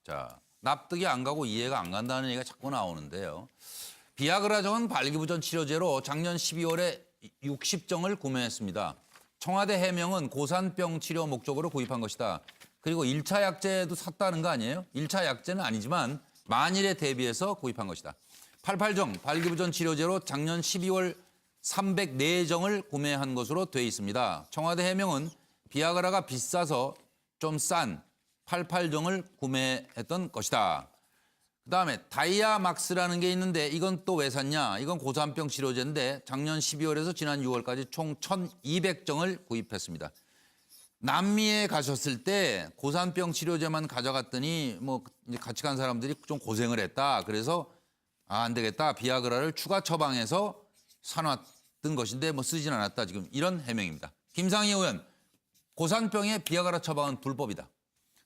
자, 납득이 안 가고 이해가 안 간다는 얘기가 자꾸 나오는데요. 비아그라정은 발기부전 치료제로 작년 12월에 60정을 구매했습니다. 청와대 해명은 고산병 치료 목적으로 구입한 것이다. 그리고 1차 약제도 샀다는 거 아니에요? 1차 약제는 아니지만 만일에 대비해서 구입한 것이다. 88정 발기부전 치료제로 작년 12월 304정을 구매한 것으로 돼 있습니다. 청와대 해명은 비아그라가 비싸서 좀 싼 88정을 구매했던 것이다. 그다음에 다이아막스라는 게 있는데 이건 또 왜 샀냐? 이건 고산병 치료제인데 작년 12월에서 지난 6월까지 총 1,200정을 구입했습니다. 남미에 가셨을 때 고산병 치료제만 가져갔더니 뭐 이제 같이 간 사람들이 좀 고생을 했다. 그래서 안 되겠다. 비아그라를 추가 처방해서 사놨던 것인데 뭐 쓰진 않았다. 지금 이런 해명입니다. 김상희 의원, 고산병에 비아그라 처방은 불법이다.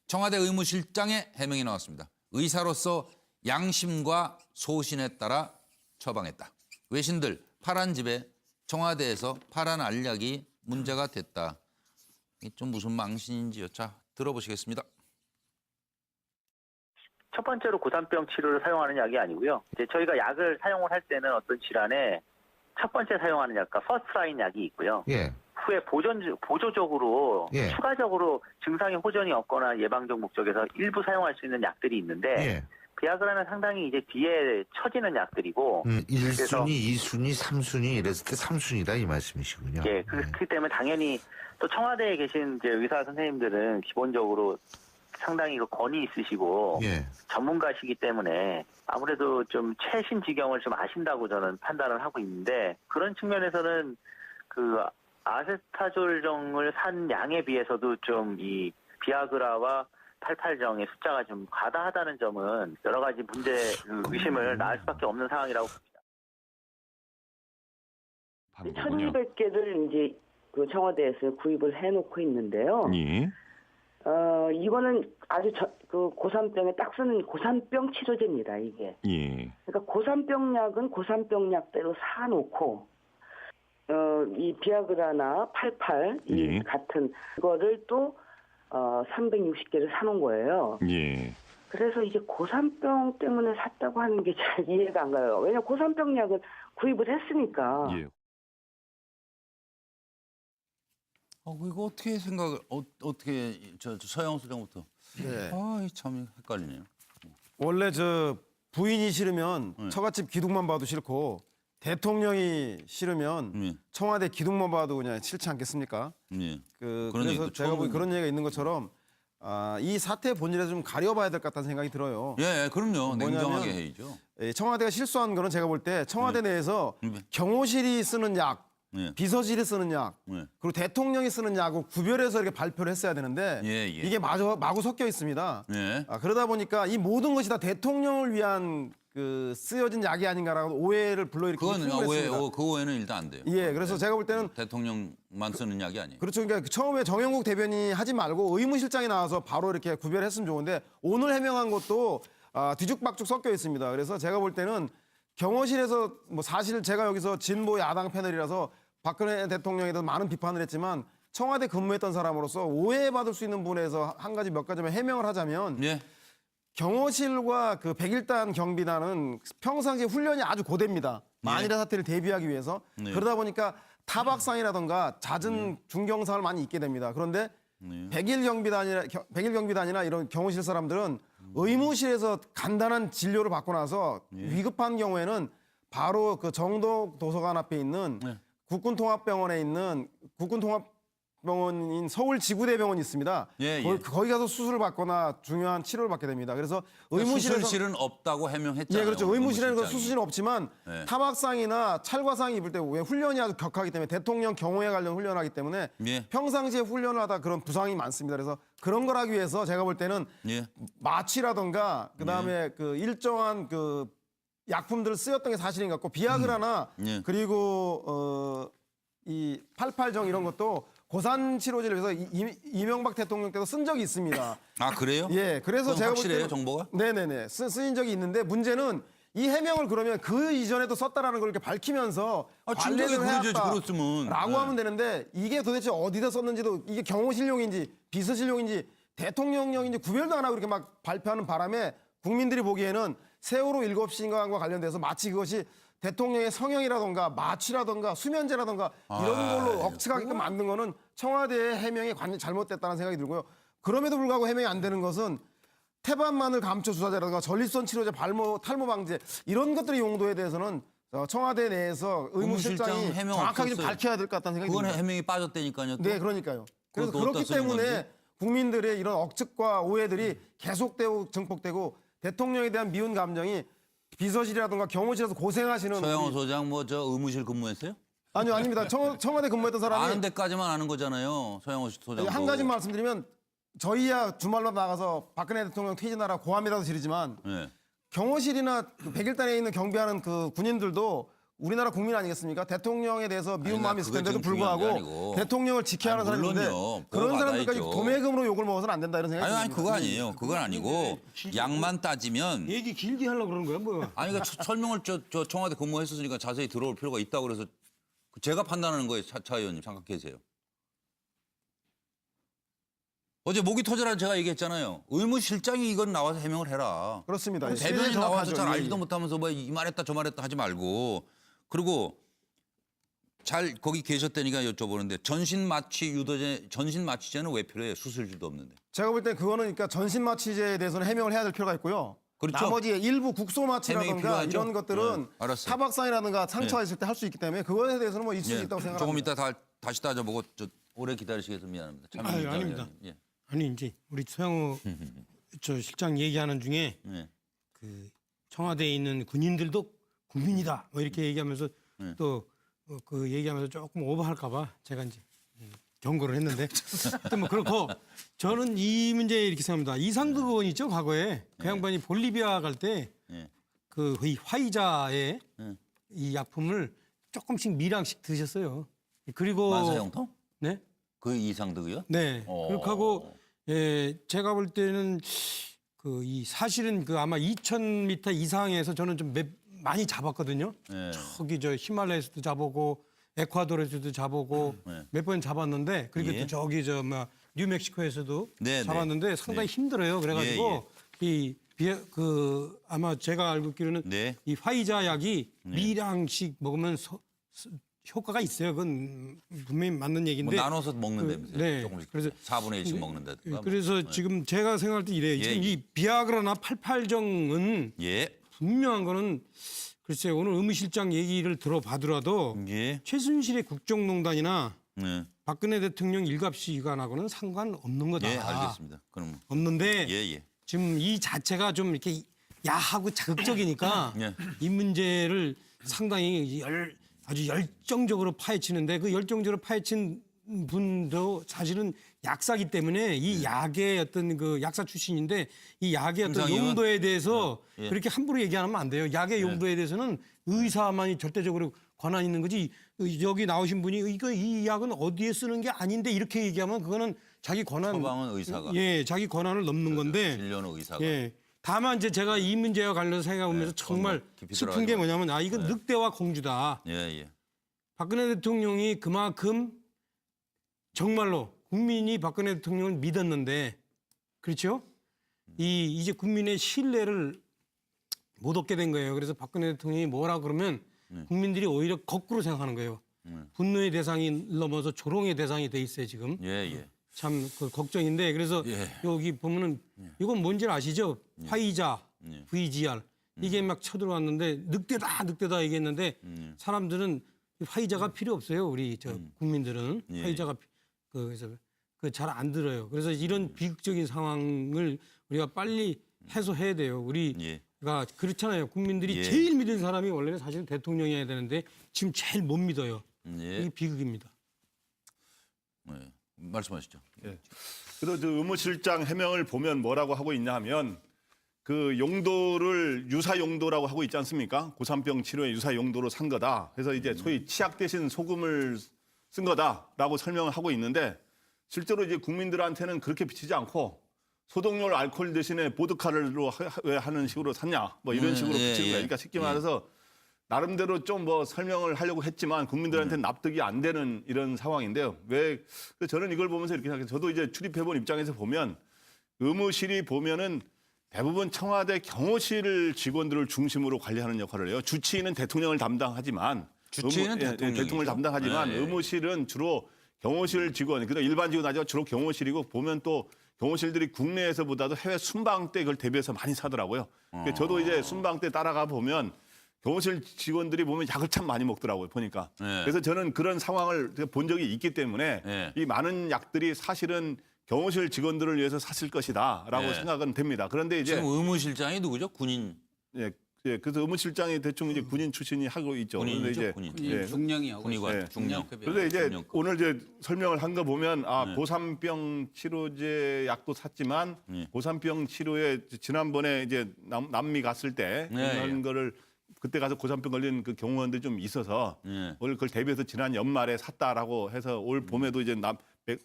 청와대 의무실장의 해명이 나왔습니다. 의사로서 양심과 소신에 따라 처방했다. 외신들 파란 집에 청와대에서 파란 알약이 문제가 됐다. 이게 좀 무슨 망신인지요. 자, 들어보시겠습니다. 첫 번째로 고산병 치료를 사용하는 약이 아니고요. 이제 저희가 약을 사용을 할 때는 어떤 질환에 첫 번째 사용하는 약과 퍼스트라인 약이 있고요. 예. 후에 보조적으로 예. 추가적으로 증상이 호전이 없거나 예방적 목적에서 일부 사용할 수 있는 약들이 있는데 예. 비아그라는 상당히 이제 뒤에 처지는 약들이고 1순위, 2순위, 3순위 이랬을 때 3순위다 이 말씀이시군요. 예, 그렇기 때문에 당연히 또 청와대에 계신 이제 의사 선생님들은 기본적으로 상당히 그 권위 있으시고 예. 전문가시기 때문에 아무래도 좀 최신 지경을 좀 아신다고 저는 판단을 하고 있는데 그런 측면에서는 그 아세타졸정을 산 양에 비해서도 좀 이 비아그라와 88정의 숫자가 좀 과다하다는 점은 여러 가지 문제 의심을 낳을 수밖에 없는 상황이라고 봅니다. 1,200개를 이제 그 청와대에서 구입을 해놓고 있는데요. 예. 이거는 아주 그 고산병에 딱 쓰는 고산병 치료제입니다, 이게. 예. 그러니까 고산병 약은 고산병 약대로 사놓고, 이 비아그라나 88, 예. 이 같은 거를 또, 360개를 사놓은 거예요. 예. 그래서 이게 고산병 때문에 샀다고 하는 게 잘 이해가 안 가요. 왜냐면 고산병 약은 구입을 했으니까. 예. 이거 어떻게 생각을 어떻게 저 서영수 소장부터. 네. 참 헷갈리네요. 원래 저 부인이 싫으면 네. 처갓집 기둥만 봐도 싫고 대통령이 싫으면 예. 청와대 기둥만 봐도 그냥 싫지 않겠습니까? 예. 그런 그래서 얘기도 제가 처음 보기 그런 얘기가 있는 것처럼 이 사태 본질에 좀 가려봐야 될 것 같다는 생각이 들어요. 예, 그럼요. 뭐냐면 냉정하게 해야죠. 청와대가 실수한 거는 제가 볼 때 청와대 내에서 네. 경호실이 쓰는 약, 예. 비서실이 쓰는 약, 예. 그리고 대통령이 쓰는 약을 구별해서 이렇게 발표를 했어야 되는데 예. 이게 마구 섞여 있습니다. 예. 그러다 보니까 이 모든 것이 다 대통령을 위한 그 쓰여진 약이 아닌가라고 오해를 불러일으키고 그건 그 오해는 일단 안 돼요. 예, 그래서 제가 볼 때는 대통령만 쓰는 약이 아니에요. 그렇죠. 그러니까 처음에 정영국 대변인이 하지 말고 의무실장이 나와서 바로 이렇게 구별했으면 좋은데 오늘 해명한 것도 뒤죽박죽 섞여 있습니다. 그래서 제가 볼 때는 경호실에서 뭐 사실 제가 여기서 진보 야당 패널이라서 박근혜 대통령에 대해서 많은 비판을 했지만 청와대 근무했던 사람으로서 오해받을 수 있는 부분에서 몇 가지만 해명을 하자면 예. 경호실과 그 101단 경비단은 평상시에 훈련이 아주 고됩니다. 만일의 사태를 대비하기 위해서. 네. 그러다 보니까 타박상이라든가 잦은 중경사를 많이 입게 됩니다. 그런데 101 경비단이나 이런 경호실 사람들은 의무실에서 간단한 진료를 받고 나서 위급한 경우에는 바로 그 정독 도서관 앞에 있는 국군통합병원에 있는 국군통합병원인 서울지구대병원이 있습니다. 예. 거기 가서 수술을 받거나 중요한 치료를 받게 됩니다. 그래서 의무실에서 수술실은 없다고 해명했잖아요. 예, 그렇죠. 의무실에는 그 의무실장이. 수술실은 없지만 네. 타박상이나 찰과상 입을 때 왜 훈련이 아주 격하기 때문에 대통령 경호에 관련 훈련을 하기 때문에 예. 평상시에 훈련을 하다 그런 부상이 많습니다. 그래서 그런 걸 하기 위해서 제가 볼 때는 예. 마취라든가 그다음에 그 일정한 그 약품들을 쓰였던 게 사실인 것 같고 비아그라나 예. 그리고 이 88정 이런 것도 고산 치료제를 위해서 이명박 대통령 때도 쓴 적이 있습니다. 그래요? 예, 그래서 그건 제가 볼 확실해요, 때는 정보가? 네네네 쓰인 적이 있는데 문제는 이 해명을 그러면 그 이전에도 썼다라는 걸 이렇게 밝히면서 진작에 관리를 그러지, 그랬으면. 라고 네. 하면 되는데 이게 도대체 어디다 썼는지도 이게 경호실용인지 비서실용인지 대통령령이 이제 구별도 안 하고 이렇게 막 발표하는 바람에 국민들이 보기에는 세월호 7시간과 관련돼서 마치 그것이 대통령의 성형이라던가 마취라던가 수면제라던가 이런 걸로 억측하게끔 만든 거는 청와대의 해명이 잘못됐다는 생각이 들고요. 그럼에도 불구하고 해명이 안 되는 것은 태반마늘 감초 주사제라든가 전립선 치료제, 탈모 방제 이런 것들의 용도에 대해서는 청와대 내에서 의무실장이 의무실장 해명 정확하게 좀 없었어요. 밝혀야 될 것 같다는 생각이 그건 듭니다. 해명이 빠졌다니까요. 또. 네, 그러니까요. 그래서 그것도 그렇기 어디다 쓰는 때문에 건지? 국민들의 이런 억측과 오해들이 계속되고 증폭되고 대통령에 대한 미운 감정이 비서실이라든가 경호실에서 고생하시는 서영호 우리- 소장 뭐 저 의무실 근무했어요? 아니요, 아닙니다. 청와대 근무했던 사람이 아는 데까지만 아는 거잖아요. 서영호 소장. 한 가지 말씀드리면 저희야 주말로 나가서 박근혜 대통령 퇴진하라 고함이라도 지르지만 네. 경호실이나 그 백일단에 있는 경비하는 그 군인들도 우리나라 국민 아니겠습니까? 대통령에 대해서 미운 아니, 마음이 있을 그게 텐데도 지금 중요한 게 불구하고 아니고. 대통령을 지켜야 하는 아니, 사람인데 물론요. 그런 보호 사람들까지 받아야죠. 도매금으로 욕을 먹어서는 안 된다 이런 생각이 아니 듭니다. 그거 아니에요. 그건 아니고 양만 따지면 얘기 길게 하려고 그러는 거야, 뭐. 아니 그러니까 설명을 저 청와대 근무했었으니까 자세히 들어올 필요가 있다고 그래서 제가 판단하는 거예요. 차 의원님 잠깐 계세요. 어제 목이 터져라 제가 얘기했잖아요. 의무실장이 이건 나와서 해명을 해라. 그렇습니다. 대변인 나와서 잘 예, 알지도 못하면서 뭐 이 말했다 저 말했다 하지 말고 그리고 잘 거기 계셨다니까 여쭤보는데 전신 마취제는 왜 필요해요? 수술줄도 없는데. 제가 볼 때 그거는 그러니까 전신 마취제에 대해서는 해명을 해야 될 필요가 있고요. 그렇죠. 나머지 일부 국소 해명이 마취라든가 필요하죠. 이런 것들은 네, 알았어요. 타박상이라든가 상처가 있을 때 할 수 있기 때문에 그거에 대해서는 뭐 있을 수 예, 있다고 생각합니다. 조금 이따 다시 따져보고 저 오래 기다리시겠어서 미안합니다. 참 아유, 아닙니다. 예. 아니 이제 우리 서영호 저 실장 얘기하는 중에 예. 그 청와대에 있는 군인들도 국민이다 뭐 이렇게 얘기하면서 또 그 얘기하면서 조금 오버할까봐 제가 이제 경고를 했는데 하여튼 뭐 그렇고 저는 이 문제에 이렇게 생각합니다. 이상득 의원 있죠 과거에 그 양반이 볼리비아 갈 때 예. 그 화이자의 이 약품을 조금씩 미량씩 드셨어요. 그리고 만사형통? 네. 그 이상득이요? 네. 어. 그렇게 하고 제가 볼 때는 그 이 사실은 그 아마 2,000m 이상에서 저는 좀 많이 잡았거든요. 네. 저기 저 히말라야에서도 잡아보고 에콰도르에서도 잡아보고 몇 번 잡았는데 그리고 예. 또 저기 저 뭐 뉴멕시코에서도 네, 잡았는데 상당히 힘들어요. 그래가지고 그 아마 제가 알고 있기로는 네. 이 화이자 약이 미량씩 먹으면 효과가 있어요. 그건 분명히 맞는 얘기인데. 뭐 나눠서 먹는다면서요? 네. 조금씩 그래서 4분의 1씩 먹는다든가. 그래서 지금 제가 생각할 때 이래요. 지금 예. 이 비아그라나 88정은 예. 분명한 거는 글쎄요. 오늘 의무실장 얘기를 들어봐더라도 예. 최순실의 국정농단이나 네. 박근혜 대통령 일갑시간하고는 상관없는 거다. 예, 알겠습니다. 그럼 없는데 예. 지금 이 자체가 좀 이렇게 야하고 자극적이니까 예. 이 문제를 상당히 아주 열정적으로 파헤치는데 그 열정적으로 파헤친 분도 사실은 약사기 때문에 이 약의 어떤 그 약사 출신인데 이 약의 어떤 김상희는? 용도에 대해서 예. 그렇게 함부로 얘기하면 안 돼요. 약의 용도에 대해서는 의사만이 절대적으로 권한 있는 거지. 여기 나오신 분이 이 약은 어디에 쓰는 게 아닌데 이렇게 얘기하면 그거는 자기 권한 처방은 의사가. 예, 자기 권한을 넘는 건데 진료는 의사가. 예. 다만 이제 제가 이 문제와 관련해서 생각해보면서 정말 깊이 슬픈 들어가지 게 마. 뭐냐면 이건 늑대와 공주다. 예. 박근혜 대통령이 그만큼 정말로 국민이 박근혜 대통령을 믿었는데 그렇죠? 이제 국민의 신뢰를 못 얻게 된 거예요. 그래서 박근혜 대통령이 뭐라 그러면 국민들이 오히려 거꾸로 생각하는 거예요. 분노의 대상이 넘어서 조롱의 대상이 돼 있어요 지금. 예. 참 그 걱정인데 그래서 예. 여기 보면은 이건 뭔지 아시죠? 화이자, VGR 이게 막 쳐들어왔는데 늑대다 얘기했는데 사람들은 화이자가 필요 없어요. 우리 저 국민들은 예. 화이자가 그래서 그 잘 안 들어요. 그래서 이런 비극적인 상황을 우리가 빨리 해소해야 돼요. 우리가 그렇잖아요. 국민들이 예. 제일 믿는 사람이 원래는 사실 대통령이어야 되는데 지금 제일 못 믿어요. 예. 이게 비극입니다. 예. 말씀하시죠. 그래서 저 의무실장 해명을 보면 뭐라고 하고 있냐 하면 그 용도를 유사 용도라고 하고 있지 않습니까? 고산병 치료에 유사 용도로 산 거다. 그래서 이제 소위 치약 대신 소금을 쓴 거다라고 설명을 하고 있는데 실제로 이제 국민들한테는 그렇게 비치지 않고 소독용 알코올 대신에 보드카를 왜 하는 식으로 샀냐 뭐 이런 식으로 예, 비치는 예. 거예요. 그러니까 쉽게 말해서 나름대로 좀 뭐 설명을 하려고 했지만 국민들한테는 납득이 안 되는 이런 상황인데요. 왜 저는 이걸 보면서 이렇게 생각해요. 저도 이제 출입해본 입장에서 보면 의무실이 보면은 대부분 청와대 경호실 직원들을 중심으로 관리하는 역할을 해요. 주치의는 대통령을 담당하지만 주치의는 대통령이죠. 대통령을 담당하지만 네. 의무실은 주로 경호실 직원, 그러니까 일반 직원 아니고 주로 경호실이고 보면 또 경호실들이 국내에서보다도 해외 순방 때 그걸 대비해서 많이 사더라고요. 그러니까 저도 이제 순방 때 따라가 보면 경호실 직원들이 보면 약을 참 많이 먹더라고요, 보니까. 네. 그래서 저는 그런 상황을 본 적이 있기 때문에 네. 이 많은 약들이 사실은 경호실 직원들을 위해서 샀을 것이다라고 네. 생각은 됩니다. 그런데 이제 지금 의무실장이 누구죠? 군인. 그래서 의무실장이 대충 이제 군인 출신이 하고 있죠. 그런데 군인이죠, 이제 군인. 예. 중령이하고 군의관, 네. 중령. 그런데 이제 중령급. 오늘 이제 설명을 한 거 보면 네. 고산병 치료제 약도 샀지만 네. 고산병 치료에 지난번에 이제 남미 갔을 때 네, 그런 예. 거를 그때 가서 고산병 걸린 그 경호원들이 좀 있어서 네. 오늘 그걸 대비해서 지난 연말에 샀다라고 해서 올 봄에도 이제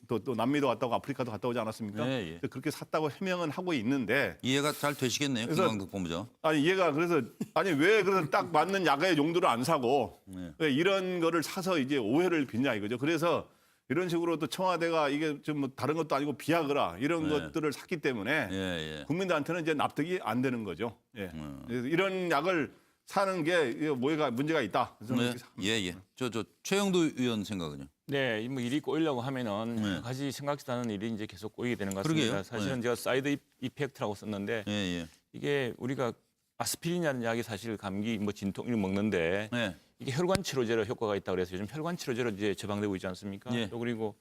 또 남미도 갔다 오고 아프리카도 갔다 오지 않았습니까? 네, 예. 그렇게 샀다고 해명은 하고 있는데 이해가 잘 되시겠네요, 그래서- 김광덕 본부장. 아니 얘가 그래서 아니 왜 그래서 딱 맞는 약의 용도를 안 사고 네. 왜 이런 거를 사서 이제 오해를 빚냐 이거죠. 그래서 이런 식으로 또 청와대가 이게 좀 뭐 다른 것도 아니고 비아그라 이런 네. 것들을 샀기 때문에 예, 예. 국민들한테는 이제 납득이 안 되는 거죠. 예. 그래서 이런 약을 사는 게 이거 뭐가 문제가 있다. 그래서 저는 네. 이렇게 예, 예. 저 최영도 의원 생각은요? 네, 뭐 일이 꼬이려고 하면은 네. 여러 가지 생각지도 않은 일이 이제 계속 꼬이게 되는 것 그러게요. 같습니다. 사실은 제가 사이드 이펙트라고 썼는데 예, 예. 이게 우리가 아스피린이라는 약이 사실 감기 뭐 진통을 먹는데 네. 이게 혈관 치료제로 효과가 있다 그래서 요즘 혈관 치료제로 이제 처방되고 있지 않습니까? 예. 또 그리고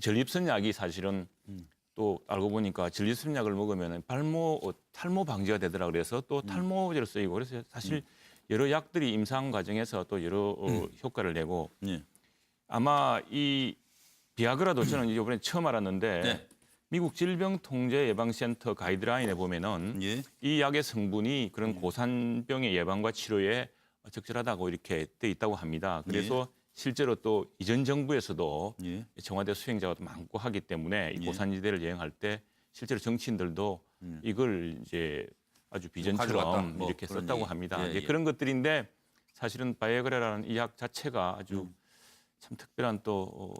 전립선 약이 사실은 또 알고 보니까 전립선 약을 먹으면 탈모 방지가 되더라 그래서 또 탈모제로 쓰이고 그래서 사실 여러 약들이 임상 과정에서 또 여러 효과를 내고 예. 아마 이 비아그라도 저는 이번에 처음 알았는데 네. 미국 질병통제예방센터 가이드라인에 보면은 예. 이 약의 성분이 그런 고산병의 예방과 치료에 적절하다고 이렇게 돼 있다고 합니다. 그래서 실제로 또 이전 정부에서도 예. 청와대 수행자가 많고 하기 때문에 이 예. 고산지대를 여행할 때 실제로 정치인들도 이걸 이제 아주 가져갔다. 비전처럼 뭐 이렇게 그런 썼다고 얘기. 합니다. 예, 이제 예. 그런 것들인데 사실은 바이아그라라는 이 약 자체가 아주 참 특별한 또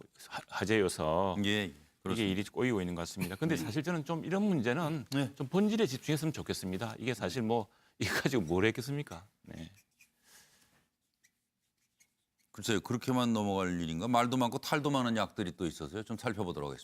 화제여서 예. 이게 일이 꼬이고 있는 것 같습니다. 근데 사실 저는 좀 이런 문제는 네. 좀 본질에 집중했으면 좋겠습니다. 이게 사실 뭐 이거 가지고 뭘 했겠습니까? 네. 글쎄요, 그렇게만 넘어갈 일인가? 말도 많고 탈도 많은 약들이 또 있어서요. 좀 살펴보도록 하겠습니다.